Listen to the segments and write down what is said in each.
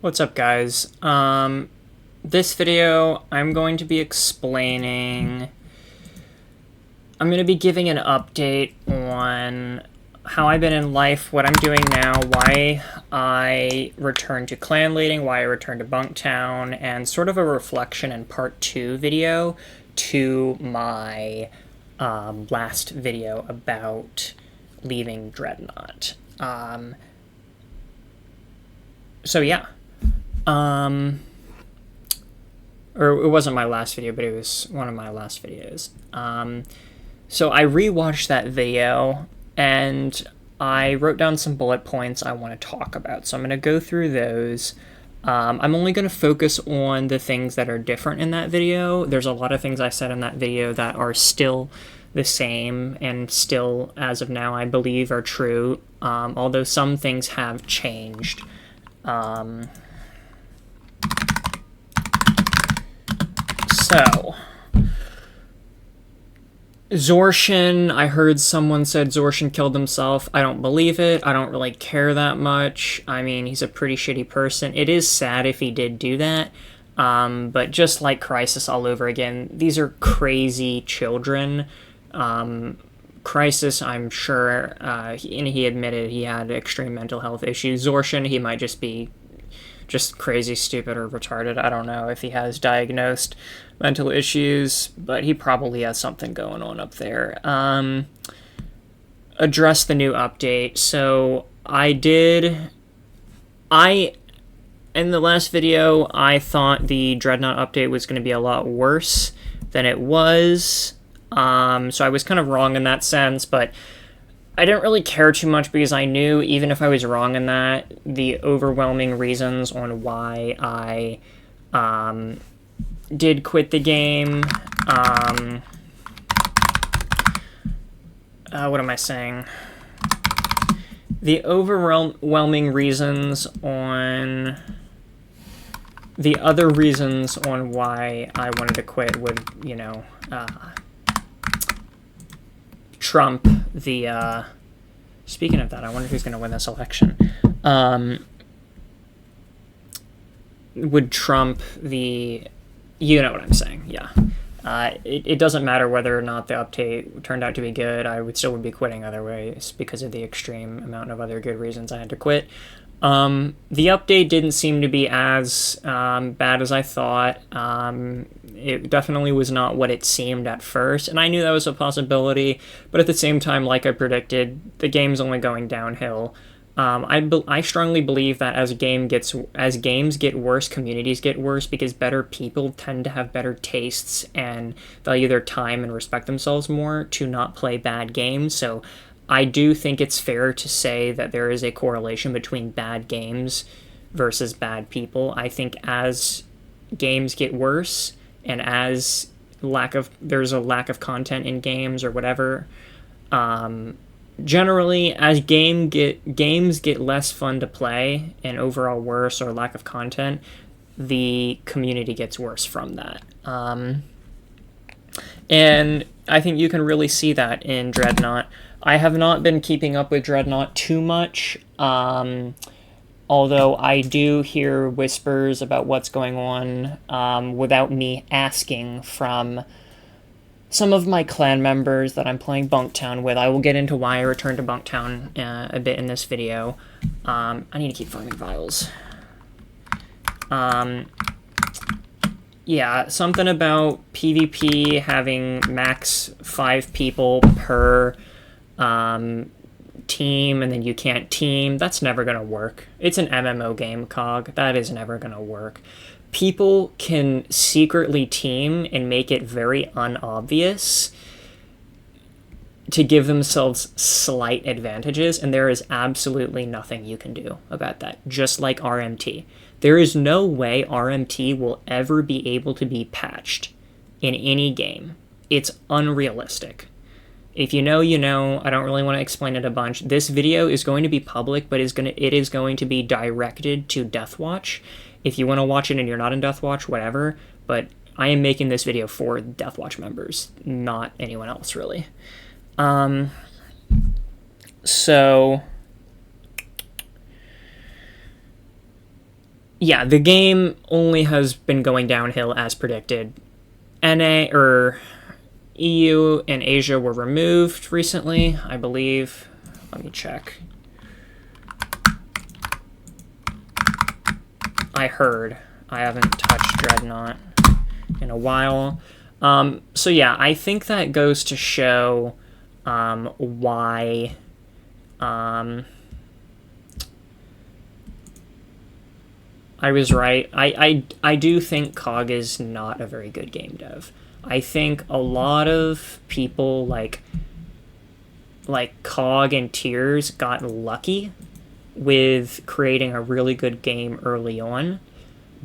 What's up, guys? This video, I'm going to be giving an update on how I've been in life, what I'm doing now, why I returned to clan leading, why I returned to Bunktown, and sort of a reflection in part 2 video to my last video about leaving Dreadnought. So yeah. Or it wasn't my last video, but it was one of my last videos. So I rewatched that video, and I wrote down some bullet points I want to talk about. So I'm going to go through those. I'm only going to focus on the things that are different in that video. There's a lot of things I said in that video that are still the same, and still, as of now, I believe are true, although some things have changed. So, Zorshin, I heard someone said Zorshin killed himself. I don't believe it. I don't really care that much. I mean, he's a pretty shitty person. It is sad if he did do that, but just like Crisis all over again, these are crazy children. Crisis, I'm sure, and he admitted he had extreme mental health issues. Zorshin, he might just be just crazy, stupid, or retarded. I don't know if he has diagnosed mental issues, but he probably has something going on up there. Address the new update. So in the last video, I thought the Dreadnought update was going to be a lot worse than it was. So I was kind of wrong in that sense, but I didn't really care too much because I knew, even if I was wrong in that, the overwhelming reasons on why I did quit the game. What am I saying? The overwhelming reasons on... The other reasons on why I wanted to quit would, you know, trump the, speaking of that, I wonder who's going to win this election, would trump the, you know what I'm saying, yeah. It doesn't matter whether or not the update turned out to be good. I would be quitting otherwise because of the extreme amount of other good reasons I had to quit. The update didn't seem to be as bad as I thought. It definitely was not what it seemed at first, and I knew that was a possibility, but at the same time, like I predicted, the game's only going downhill. I strongly believe that as games get worse, communities get worse, because better people tend to have better tastes and value their time and respect themselves more to not play bad games. So I do think it's fair to say that there is a correlation between bad games versus bad people. I think as games get worse, and as there's a lack of content in games or whatever, generally, as games get less fun to play and overall worse, or lack of content, the community gets worse from that. And I think you can really see that in Dreadnought. I have not been keeping up with Dreadnought too much, although I do hear whispers about what's going on without me asking from some of my clan members that I'm playing Bunktown with. I will get into why I returned to Bunktown a bit in this video. I need to keep farming vials. Yeah, something about PvP having max 5 people per team, and then you can't team. That's never gonna work. It's an MMO game, COG. That is never gonna work. People can secretly team and make it very unobvious to give themselves slight advantages, and there is absolutely nothing you can do about that, just like RMT. There is no way RMT will ever be able to be patched in any game. It's unrealistic. If you know, you know. I don't really want to explain it a bunch. This video is going to be public, but it is going to be directed to Deathwatch. If you want to watch it and you're not in Deathwatch, whatever. But I am making this video for Deathwatch members, not anyone else, really. So Yeah, the game only has been going downhill as predicted. NA or EU and Asia were removed recently, I believe. Let me check. I heard. I haven't touched Dreadnought in a while. So yeah, I think that goes to show why I was right. I do think COG is not a very good game dev. I think a lot of people like COG and Tears got lucky with creating a really good game early on,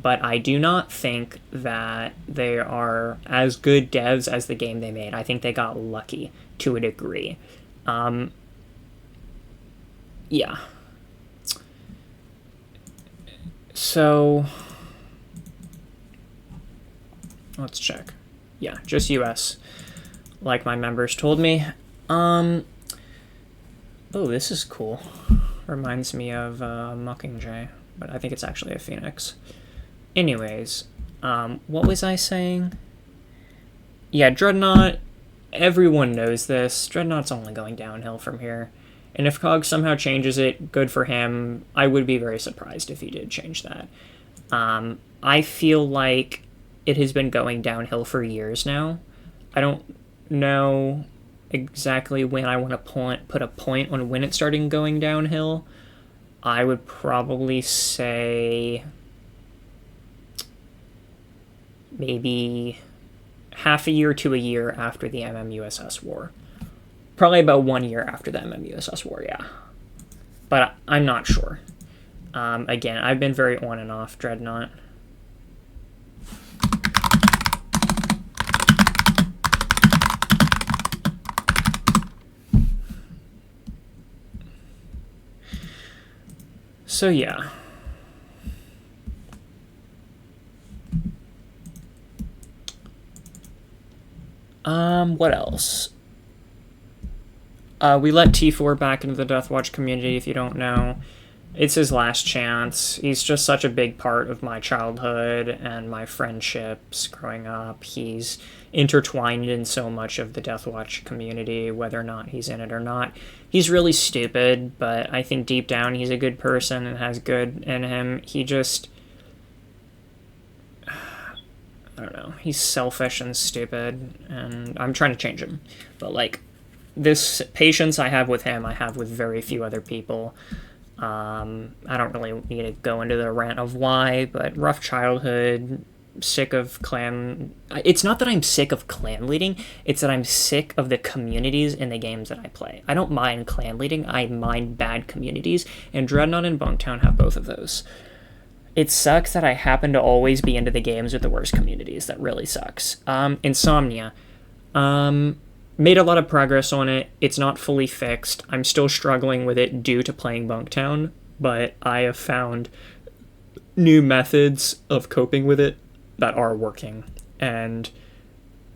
but I do not think that they are as good devs as the game they made. I think they got lucky to a degree. Yeah. So let's check. Yeah, just US, like my members told me. Oh, this is cool. Reminds me of Mockingjay, but I think it's actually a Phoenix. Anyways, what was I saying? Yeah, Dreadnought, everyone knows this. Dreadnought's only going downhill from here. And if COG somehow changes it, good for him. I would be very surprised if he did change that. I feel like it has been going downhill for years now. I don't know exactly when I want to put a point on when it started going downhill. I would probably say maybe half a year to a year after the MMUSS war. Probably about 1 year after the MMUSS war, yeah. But I'm not sure. Again, I've been very on and off Dreadnought. So yeah. What else? We let T4 back into the Deathwatch community, if you don't know. It's his last chance. He's just such a big part of my childhood and my friendships growing up. He's intertwined in so much of the Deathwatch community, whether or not he's in it or not. He's really stupid, but I think deep down he's a good person and has good in him. He just... I don't know. He's selfish and stupid, and I'm trying to change him. But, like, this patience I have with him, I have with very few other people. I don't really need to go into the rant of why, but rough childhood, sick of clan... It's not that I'm sick of clan leading, it's that I'm sick of the communities in the games that I play. I don't mind clan leading, I mind bad communities, and Dreadnought and Bunktown have both of those. It sucks that I happen to always be into the games with the worst communities. That really sucks. Insomnia. Made a lot of progress on it. It's not fully fixed. I'm still struggling with it due to playing Bunktown, but I have found new methods of coping with it that are working. And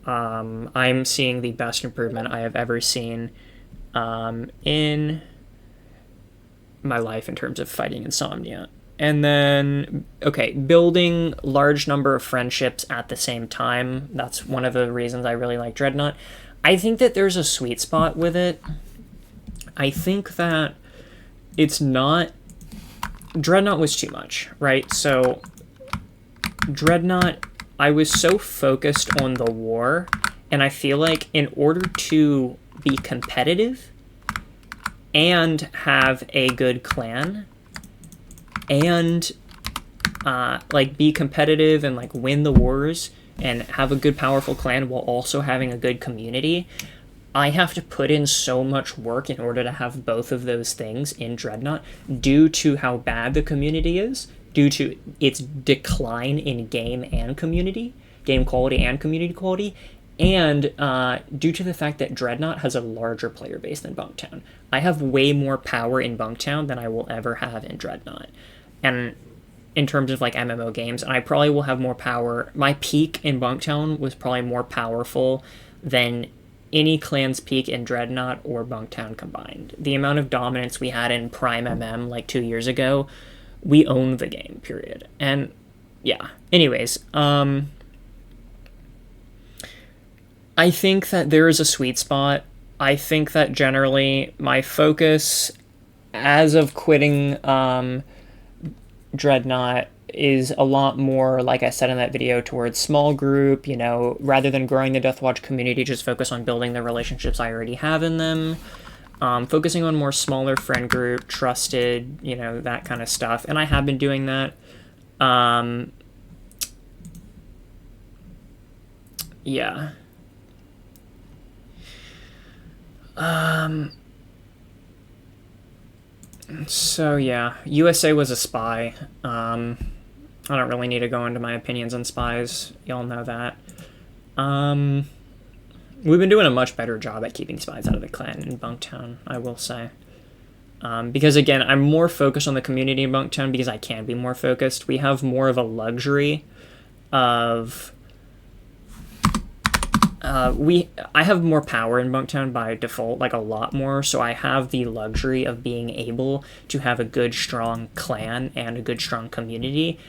I'm seeing the best improvement I have ever seen in my life in terms of fighting insomnia. And then, okay, building large number of friendships at the same time. That's one of the reasons I really like Dreadnought. I think that there's a sweet spot with it. I think that it's not... Dreadnought was too much, right? So, Dreadnought, I was so focused on the war, and I feel like in order to be competitive and have a good clan... and like be competitive and like win the wars and have a good powerful clan while also having a good community, I have to put in so much work in order to have both of those things in Dreadnought due to how bad the community is, due to its decline in game quality and community quality, and due to the fact that Dreadnought has a larger player base than Bunktown. I have way more power in Bunktown than I will ever have in Dreadnought. And in terms of like MMO games, and I probably will have more power. My peak in Bunktown was probably more powerful than any clan's peak in Dreadnought or Bunktown combined. The amount of dominance we had in Prime MM like 2 years ago we own the game, period. And yeah, anyways, I think that there is a sweet spot. I think that generally my focus as of quitting Dreadnought is a lot more, like I said in that video, towards small group, rather than growing the Deathwatch community, just focus on building the relationships I already have in them. Focusing on more smaller friend group, trusted, that kind of stuff. And I have been doing that. Yeah. So yeah, USA was a spy. I don't really need to go into my opinions on spies. Y'all know that. We've been doing a much better job at keeping spies out of the clan in Bunktown, I will say. Because again, I'm more focused on the community in Bunktown because I can be more focused. We have more of a luxury of... I have more power in Bunktown by default, like a lot more, so I have the luxury of being able to have a good, strong clan and a good, strong community.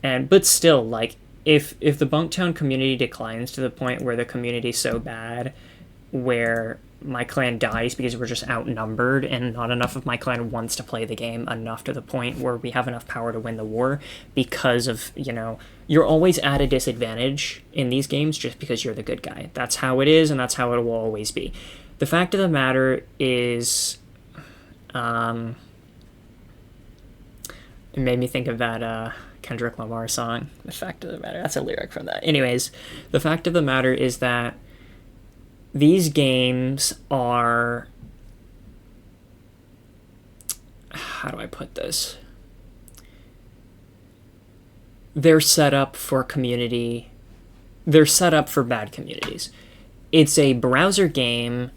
But still, like, if the Bunktown community declines to the point where the community's so bad where my clan dies because we're just outnumbered and not enough of my clan wants to play the game enough to the point where we have enough power to win the war because of, you're always at a disadvantage in these games just because you're the good guy. That's how it is, and that's how it will always be. The fact of the matter is, it made me think of that Kendrick Lamar song, The Fact of the Matter. That's a lyric from that. Anyways, the fact of the matter is that these games are... How do I put this? They're set up for community. They're set up for bad communities. It's a browser game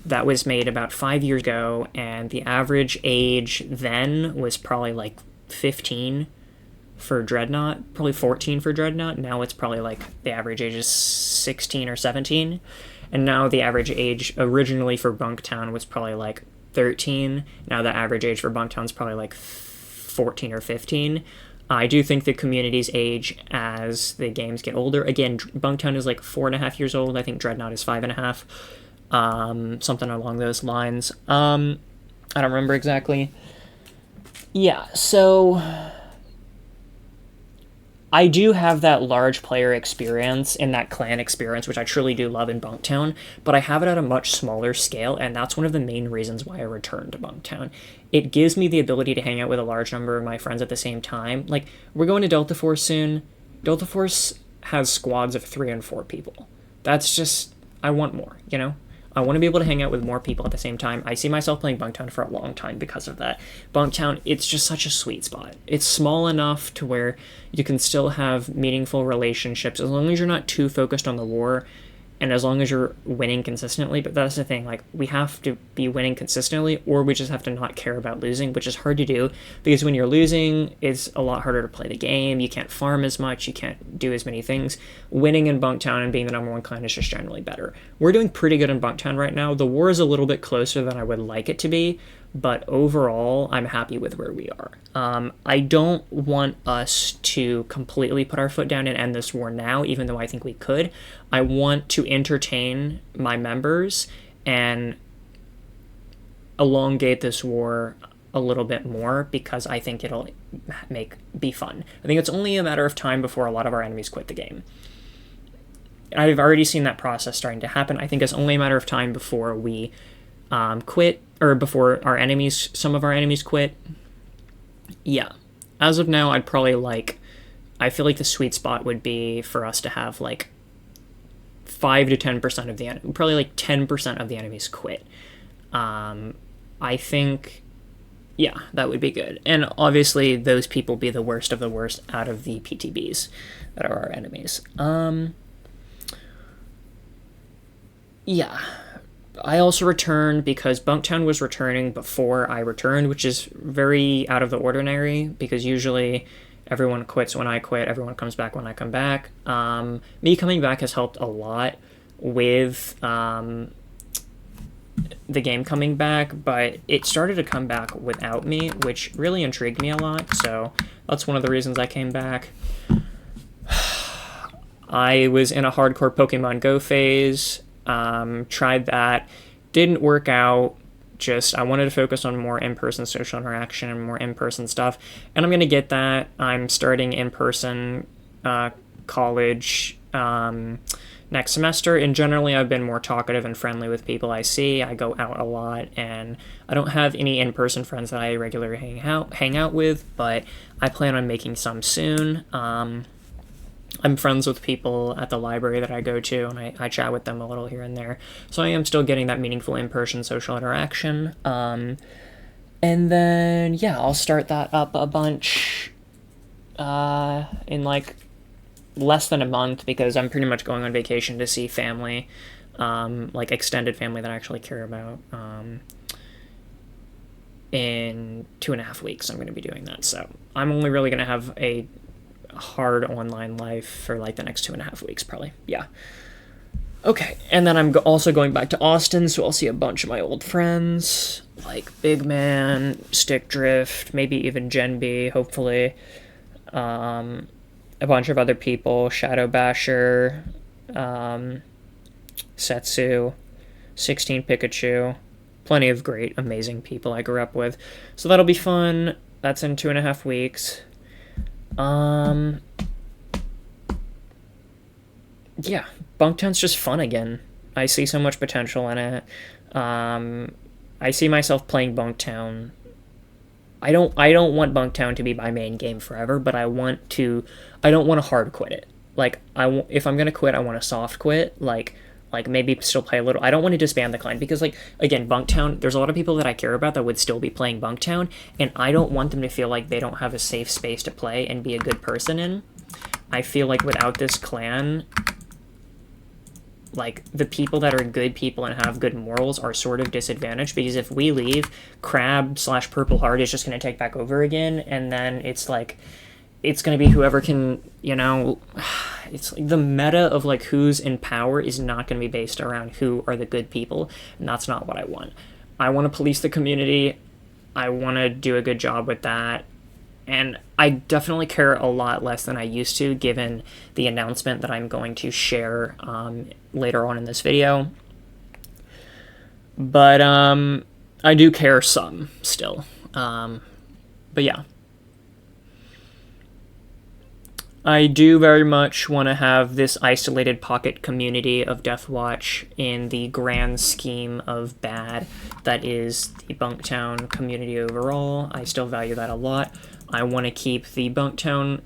that was made about 5 years ago, and the average age then was probably like 15 for Dreadnought, probably 14 for Dreadnought. Now it's probably like the average age is 16 or 17. And now the average age originally for Bunktown was probably like 13. Now the average age for Bunktown is probably like 14 or 15. I do think the communities age as the games get older. Again, Bunktown is like 4.5 years old. I think Dreadnought is 5.5. Something along those lines. I don't remember exactly. Yeah, so... I do have that large player experience and that clan experience, which I truly do love in Bunktown, but I have it at a much smaller scale, and that's one of the main reasons why I returned to Bunktown. It gives me the ability to hang out with a large number of my friends at the same time. Like, we're going to Delta Force soon. Delta Force has squads of 3 and 4 people. That's just... I want more, I want to be able to hang out with more people at the same time. I see myself playing Bunktown for a long time because of that. Bunktown, it's just such a sweet spot. It's small enough to where you can still have meaningful relationships as long as you're not too focused on the war and as long as you're winning consistently. But that's the thing, like, we have to be winning consistently or we just have to not care about losing, which is hard to do because when you're losing, it's a lot harder to play the game. You can't farm as much. You can't do as many things. Winning in Bunktown and being the number one clan is just generally better. We're doing pretty good in Bunktown right now. The war is a little bit closer than I would like it to be, but overall, I'm happy with where we are. I don't want us to completely put our foot down and end this war now, even though I think we could. I want to entertain my members and elongate this war a little bit more because I think it'll be fun. I think it's only a matter of time before a lot of our enemies quit the game. I've already seen that process starting to happen. I think it's only a matter of time before we quit, or before some of our enemies quit. Yeah. As of now, I'd probably I feel like the sweet spot would be for us to have 5 to 10% of the probably 10% of the enemies quit. I think, yeah, that would be good. And obviously, those people be the worst of the worst out of the PTBs that are our enemies. Yeah. I also returned because Bunktown was returning before I returned, which is very out of the ordinary because usually everyone quits when I quit, everyone comes back when I come back. Me coming back has helped a lot with the game coming back, but it started to come back without me, which really intrigued me a lot, so that's one of the reasons I came back. I was in a hardcore Pokemon Go phase, tried that, didn't work out, just I wanted to focus on more in-person social interaction and more in-person stuff, and I'm going to get that. I'm starting in-person college next semester, and generally I've been more talkative and friendly with people I see. I go out a lot, and I don't have any in-person friends that I regularly hang out with, but I plan on making some soon. I'm friends with people at the library that I go to, and I chat with them a little here and there. So I am still getting that meaningful in-person social interaction. And then, yeah, I'll start that up a bunch in, like, less than a month, because I'm pretty much going on vacation to see family, like extended family that I actually care about. In 2.5 weeks, I'm going to be doing that. So I'm only really going to have a hard online life for like the next 2.5 weeks, probably. Yeah. Okay, and then I'm also going back to Austin, so I'll see a bunch of my old friends, like Big Man, Stick Drift, maybe even Gen B, hopefully. A bunch of other people, Shadow Basher, Setsu, 16 Pikachu, plenty of great, amazing people I grew up with. So that'll be fun. That's in 2.5 weeks. Yeah, Bunktown's just fun again. I see so much potential in it. I see myself playing Bunktown. I don't want Bunktown to be my main game forever, but I don't want to hard quit it. Like, if I'm gonna quit, I want to soft quit, like maybe still play a little. I don't want to disband the client, because, like, again, Bunktown, there's a lot of people that I care about that would still be playing Bunktown, and I don't want them to feel like they don't have a safe space to play and be a good person in. I feel like without this clan, like, the people that are good people and have good morals are sort of disadvantaged, because if we leave, Crab/Purple Heart is just going to take back over again, and then it's like, it's going to be whoever can, it's like the meta of, like, who's in power is not going to be based around who are the good people, and that's not what I want. I want to police the community. I want to do a good job with that, and I definitely care a lot less than I used to, given the announcement that I'm going to share later on in this video. But I do care some still. But yeah. I do very much want to have this isolated pocket community of Deathwatch in the grand scheme of bad that is the Bunktown community overall. I still value that a lot. I want to keep the Bunktown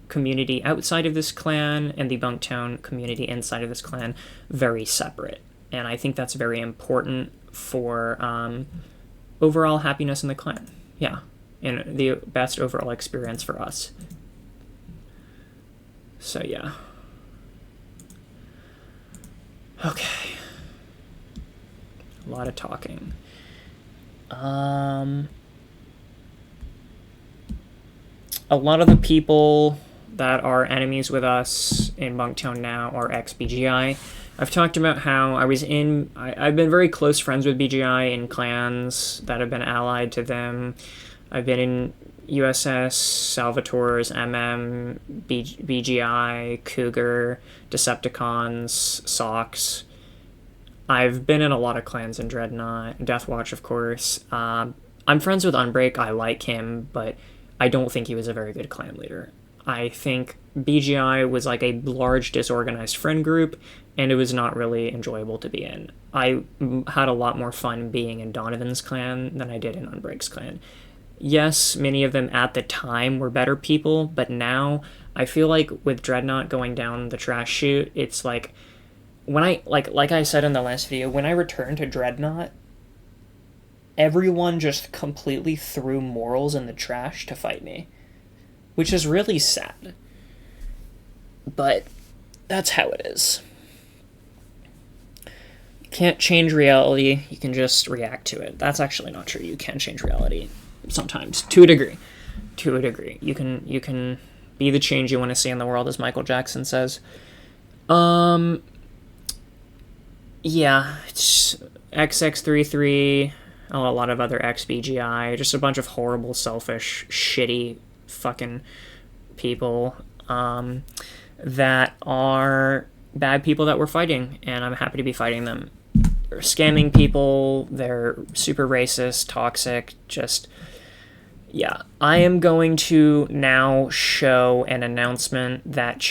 community outside of this clan and the Bunktown community inside of this clan very separate. And I think that's very important for overall happiness in the clan. Yeah, and the best overall experience for us. So, yeah. Okay. A lot of talking. A lot of the people that are enemies with us in Bunktown now are ex-BGI. I've talked about how I've been very close friends with BGI in clans that have been allied to them. I've been in USS, Salvatore's, BGI, Cougar, Decepticons, Sox. I've been in a lot of clans in Dreadnought, Deathwatch, of course. I'm friends with Unbreak. I like him, but I don't think he was a very good clan leader. I think BGI was like a large disorganized friend group, and it was not really enjoyable to be in. I had a lot more fun being in Donovan's clan than I did in Unbreak's clan. Yes, many of them at the time were better people, but now I feel like with Dreadnought going down the trash chute, it's like, when I, like I said in the last video, when I returned to Dreadnought, everyone just completely threw morals in the trash to fight me, which is really sad. But that's how it is. You can't change reality, you can just react to it. That's actually not true. You can change reality sometimes, to a degree. You can be the change you want to see in the world, as Michael Jackson says. yeah, it's XX33, a lot of other XBGI, just a bunch of horrible, selfish, shitty fucking people that are bad people that we're fighting, and I'm happy to be fighting them. They're scamming people, they're super racist, toxic, just... Yeah, I am going to now show an announcement that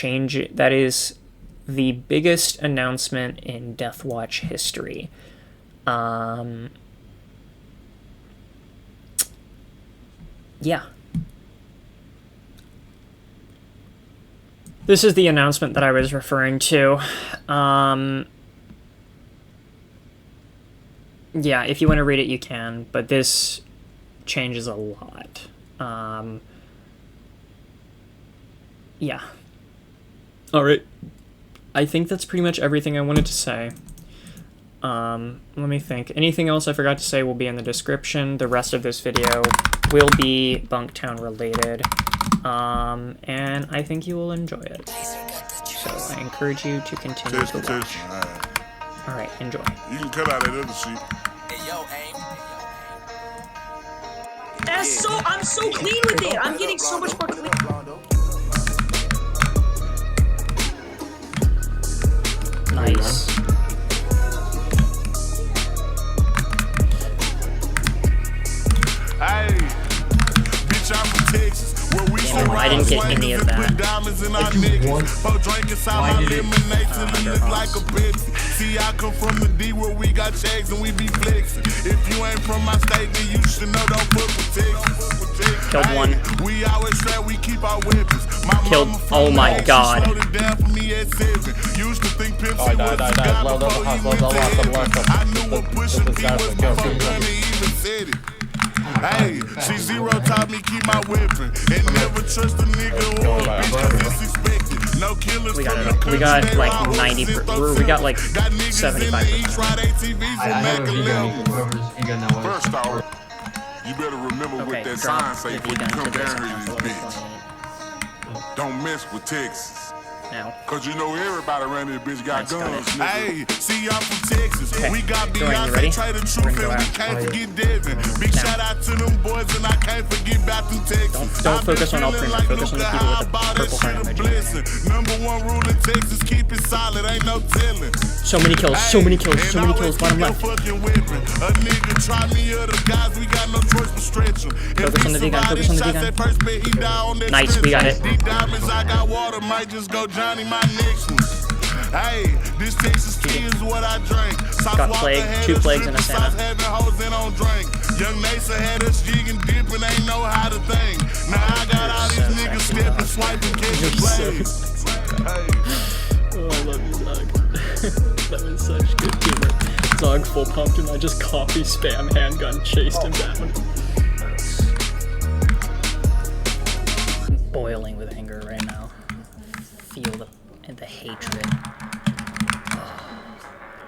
is the biggest announcement in Deathwatch history. Yeah. This is the announcement that I was referring to. Yeah, if you want to read it, you can, but this changes a lot. Yeah. Alright. I think that's pretty much everything I wanted to say. Let me think. Anything else I forgot to say will be in the description. The rest of this video will be Bunktown related. And I think you will enjoy it. So I encourage you to continue to watch. Alright, enjoy. You can cut out that other shit. I'm so clean with it. I'm getting so much more clean. Nice. Hey, bitch, I'm from Texas. Where we Damn, I didn't get any of that. See, I come from the D where we got checks and we be flexing. If you ain't from my state, then you should know don't fuck with Texas. Killed one. We always say we keep our weapons. Killed. Oh my god. Used to think Pimp C was the guy before he went to heaven. I knew what pushing P was before Gunny even said it. Hey, C0 taught me keep my weapon and never trust a nigga or a bitch cause it's expected. No killers We got like 90. We got like 75%. First off, you better remember what that sign say when you come down here to this bitch. Don't mess with Texas. Now. Cause you know everybody around this bitch got guns. It. Hey, see y'all from Texas. Okay. We got Beyonce, try the truth and we can't forget Devin. Big shout out to them boys and I can't forget about them Texas. Don't focus on all prima, focus on the people with the purple heart emoji. Number one rule in Texas, keep it solid, ain't no telling. So many kills, so many kills, so many kills, bottom left. A nigga try me other guys, we got no choice but stretch him. Focus on the D-gun, focus on the D-gun. Nice, we got it. Diamonds, I got water, might just go Johnny, my next one. Hey, this Texas tea is what I drink. Got plague, 2 plagues and a Santa. Young Nasa had us jigging, dipping, ain't know how to think. Now I got all these niggas stepping, swiping, catching plays. Oh, I love you, Zog. That was such good humor. Zog full pumped and I just copy spam handgun chased him down. I'm boiling with anger right now. Feel the hatred. Oh,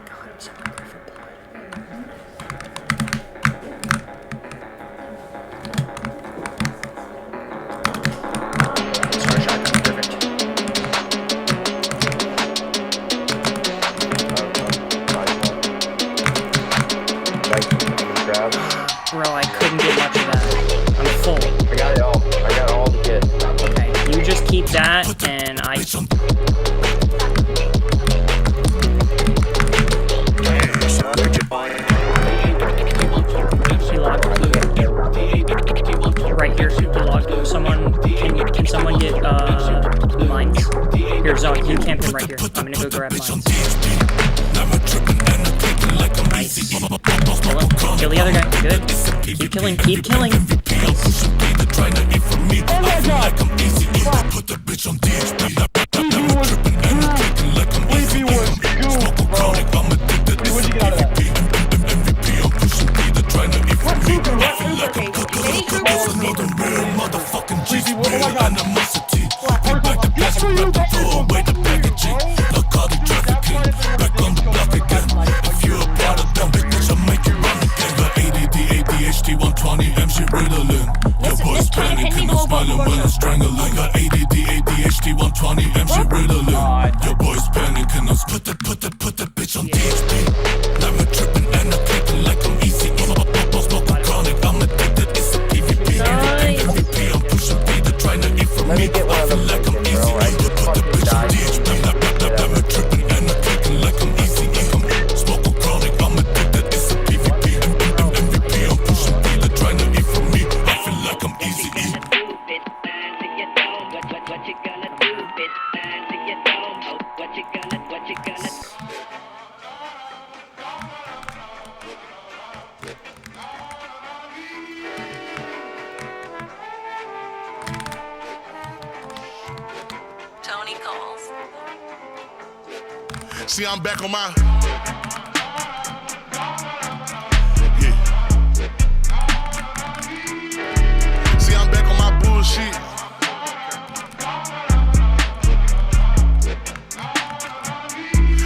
God, I'm so hungry for blood. Star shotgun, perfect. Bro, I couldn't get much of that. I'm full. I got it all. I got all the kit. Okay, you just keep that, and I... Right here, log. Can someone get mines? Here, Zog, you camp him right here. I'm gonna go grab mines. Nice. Kill the other guy. Good. Keep killing. Keep killing. Nice. Oh my god! Sleepy was goop, bro. What'd you get out of that? What Cooper? What Cooper? Any Cooper? Sleepy, what do I got? Yes, for you, that's your ADHD 120 MC Ritalin. Your boy's panicking, I'm smiling when I'm strangling. I got ADD, ADHD 120 MC Ritalin. Your boy's panicking, I'm put the bitch on DHP. feeling like I'm easy. But the bitch I'm DHP, I'm tripping and I'm clicking like I'm easy. Smoke a chronic, I'm addicted, it's a PvP. MVP, I'm pushing dealer, trying to eat from me. I feel like I'm easy. Tony calls. See, I'm back on my. See, I'm back on my bullshit.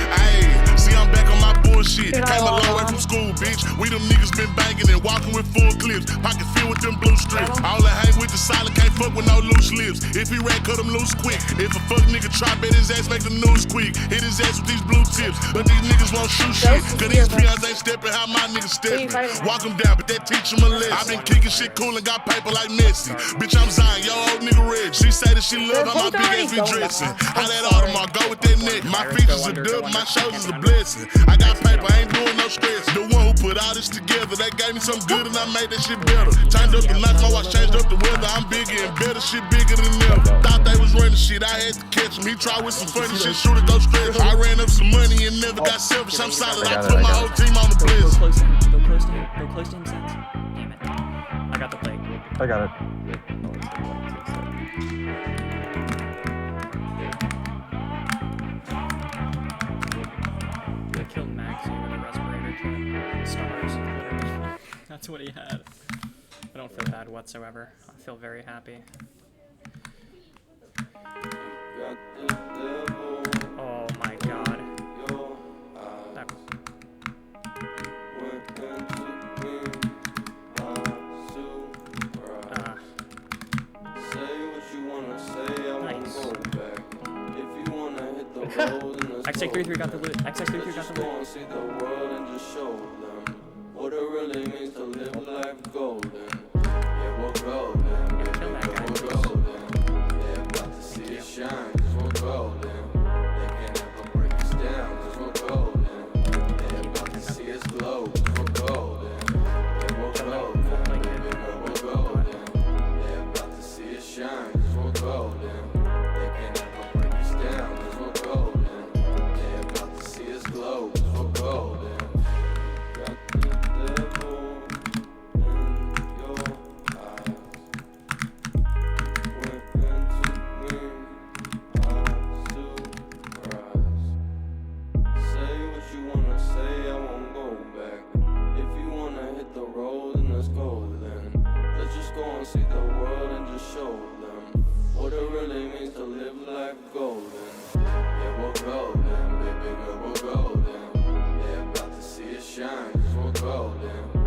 Ayy, see, I'm back on my bullshit. Came a long way from school, bitch. We them niggas been banging and walking with full clips. Pocket filled with them blue strips. All I hang with the solid, can't fuck with no loose lips. If he rat, cut him loose quick. If a fuck nigga try, bet his ass make the news quick. Hit his ass with these blue tips. But these niggas won't shoot shit. Cause these peons ain't stepping how my niggas stepping. Walk them down, but that teach them a lesson. I been kicking shit cool and got paper like Messi. Bitch, I'm Zion, yo old nigga red. She say that she love how my big ass be dressing. How that Audemars go with that neck. My features are dub, my shoulders a blessing. I got paper, I ain't doing no stress. The one who put all this together, that gave me some good and I made that shit better. Turned up the night, my watch changed up the weather. I'm bigger and better, shit bigger than ever. Thought they was running shit, I had to catch him. He tried with some funny shit, shoot it, go stretch. I ran up some money and never got selfish. I'm solid, I put my whole team on the blitz. Go close to him. Go close to him. Go close to him, Sense. Damn it. I got the plate. I got it. I killed Maxie with a respirator kit. Stars, literally. That's what he had. I don't feel bad whatsoever. I feel very happy. Oh my god. That XX33 got the loot. XX33 got the loot. See the world and just show them what it really means to live life golden. Yeah, we're golden. Kill that guy. We're golden. They're about to see it shine, cause we're golden. They can't ever break us down, cause we're golden. They're about to see us glow, cause we're golden. Yeah, we're golden. We're golden. They're about to see us shine, cause we're golden. They can't ever break us down, cause we're golden. They're about to see us glow, cause we're golden. Got the devil in your eyes. Went into me, I'm surprised. Say what you wanna say, I won't go back. If you wanna hit the road, then let's go then. Let's just go and see the world and just show them what it really means to live life golden. Yeah, we're golden, baby girl, we're golden. They're about to see it shine, cause we're golden.